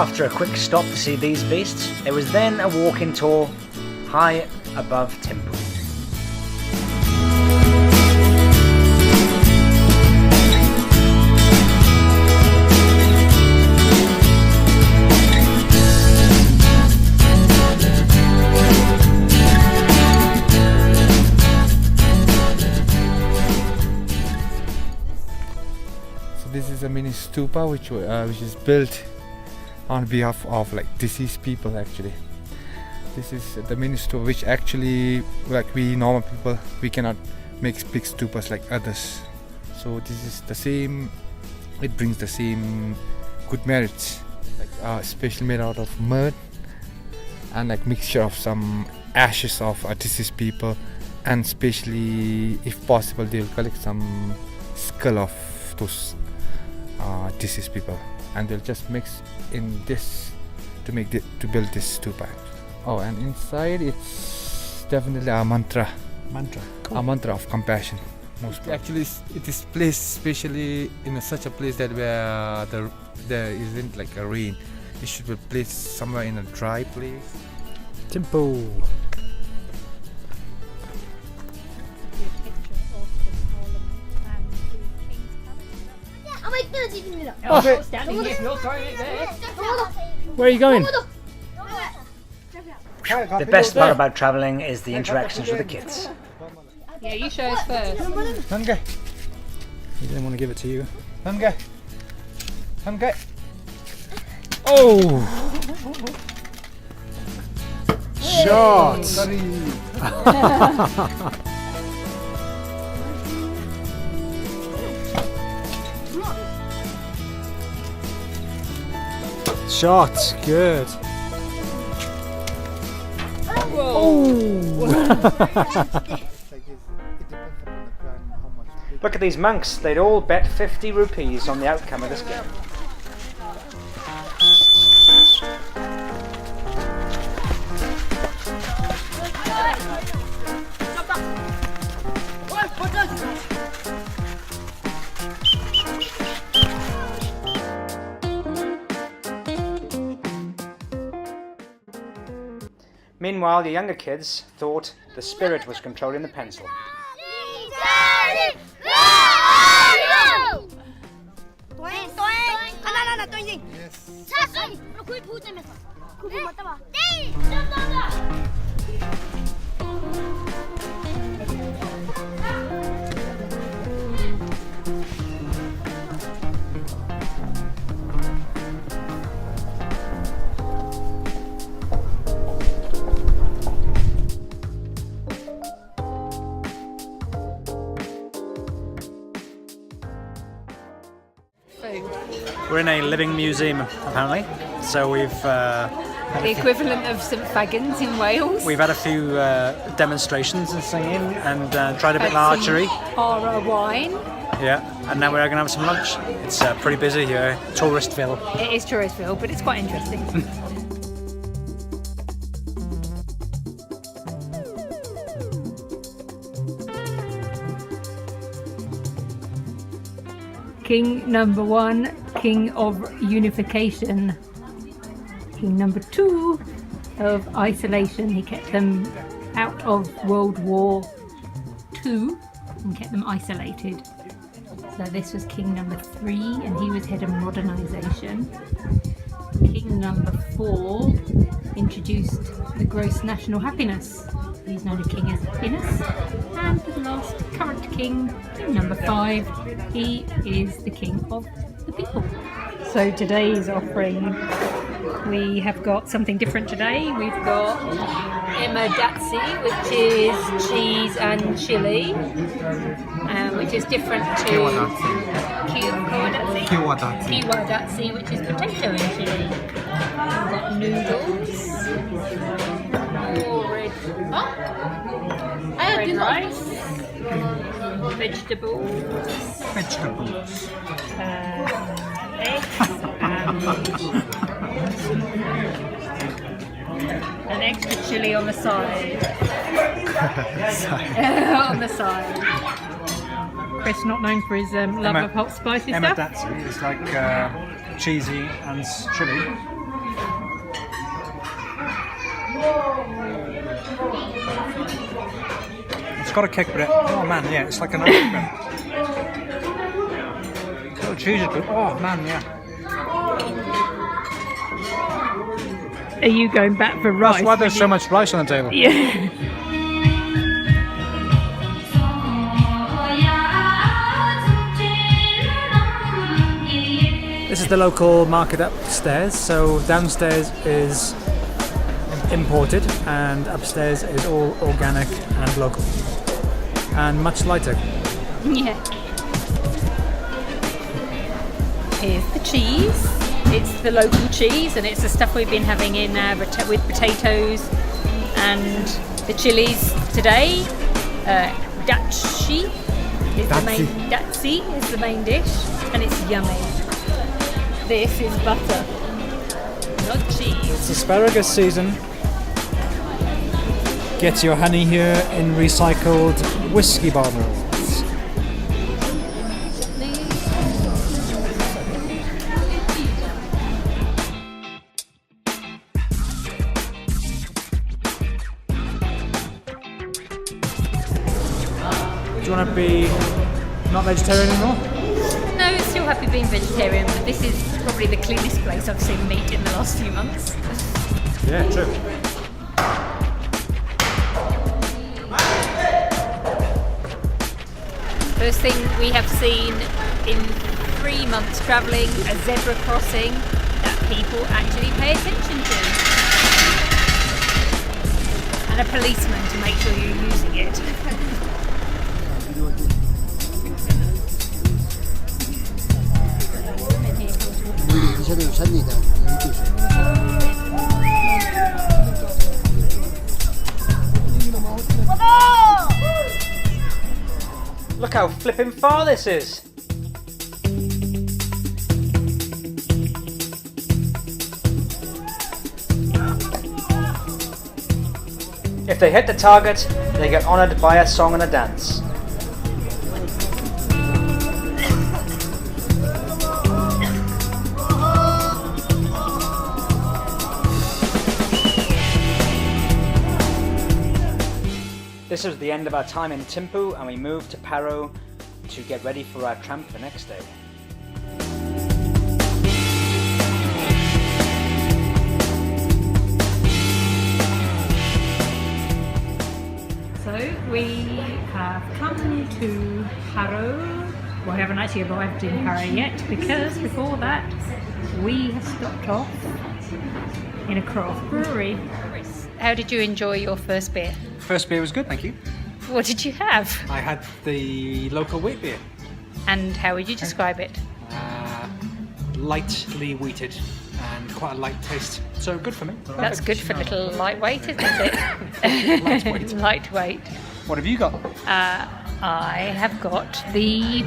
After a quick stop to see these beasts, there was then a walking tour high above Thimpu. This is a mini stupa which is built on behalf of like deceased people. Actually, this is the mini stupa which actually, like we normal people, we cannot make big stupas like others. So this is the same. It brings the same good merits, like especially made out of mud and like mixture of some ashes of deceased people, and especially if possible they will collect some skull of those deceased people, and they'll just mix in this to build this stupa. Oh, and inside it's definitely a mantra. Cool. A mantra of compassion. Actually, it is placed especially in such a place that where there isn't like a rain. It should be placed somewhere in a dry place. Thimpu. Oh. Where are you going? The best part about travelling is the interactions with the kids. Yeah, you show us first. Namgay. He didn't want to give it to you. Namgay. Namgay. Oh! Shots! Shots, good. Look at these monks, they'd all bet 50 rupees on the outcome of this game. Meanwhile, the younger kids thought the spirit was controlling the pencil. We're in a living museum, apparently. So we've the equivalent of St Fagans in Wales. We've had a few demonstrations and singing, and tried a bit of archery. Paro wine. Yeah, and now we're going to have some lunch. It's pretty busy here, Touristville. It is Touristville, but it's quite interesting. King number 1, king of unification. King number 2 of isolation. He kept them out of World War II and kept them isolated. So this was king number 3, and he was head of modernisation. King number 4 introduced the gross national happiness. He's known as King as Happiness. And for the last current king, king number 5, he is the king of the people. So today's offering, we have got something different today. We've got Ema Datshi, which is cheese and chilli, which is different to Kiwa Datshi, which is potato and chilli. We've got noodles, more red rice, vegetables, eggs, and extra chilli on the side. On the side. Chris, not known for his love of hot spicy Ema stuff. Datshi is like cheesy and chili. It's got a kick, but oh man, yeah, it's like an ice cream. Little cheese is good. Oh man, yeah. Are you going back for rice? That's why there's so much rice on the table. Yeah. This is the local market upstairs, so downstairs is imported and upstairs is all organic and local. And much lighter. Yeah. Here's the cheese. It's the local cheese, and it's the stuff we've been having in with potatoes and the chilies today. Datshi is the main dish, and it's yummy. This is butter, not cheese. It's asparagus season. Get your honey here in recycled whiskey bottles. Do you want to be not vegetarian anymore? No, still happy being vegetarian, but this is probably the cleanest place I've seen meat in the last few months. Yeah, true. First thing we have seen in 3 months travelling, a zebra crossing that people actually pay attention to. And a policeman to make sure you're using it. Look how flipping far this is. If they hit the target, they get honoured by a song and a dance. This was the end of our time in Thimpu, and we moved to Paro to get ready for our tramp the next day. So we have come to Paro. Well, we haven't actually arrived in Paro yet, because before that we have stopped off in a craft brewery. How did you enjoy your first beer? First beer was good, thank you. What did you have? I had the local wheat beer. And how would you describe it? Lightly wheated and quite a light taste. So good for me. That's good for little lightweight, isn't it? Lightweight. Lightweight. What have you got? I have got the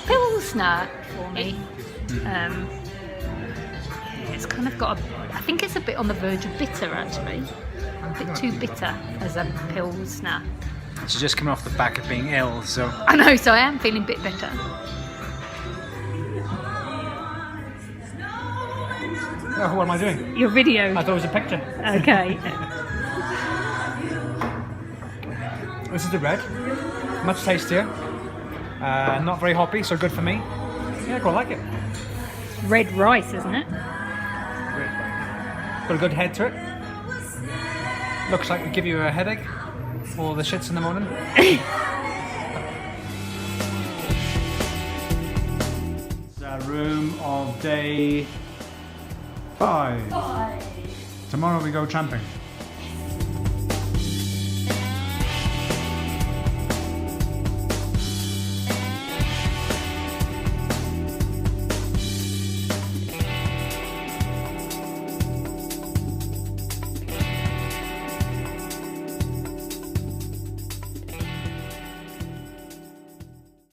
Pilsner for me. It's kind of got I think it's a bit on the verge of bitter actually. A bit too bitter as a Pilsner. She's just coming off the back of being ill, so... I know, so I am feeling a bit better. Oh, what am I doing? Your video. I thought it was a picture. Okay. This is the red. Much tastier. Not very hoppy, so good for me. Yeah, I quite like it. Red rice, isn't it? Got a good head to it. Looks like it'll give you a headache or the shits in the morning. It's our room of day 5. Tomorrow we go tramping.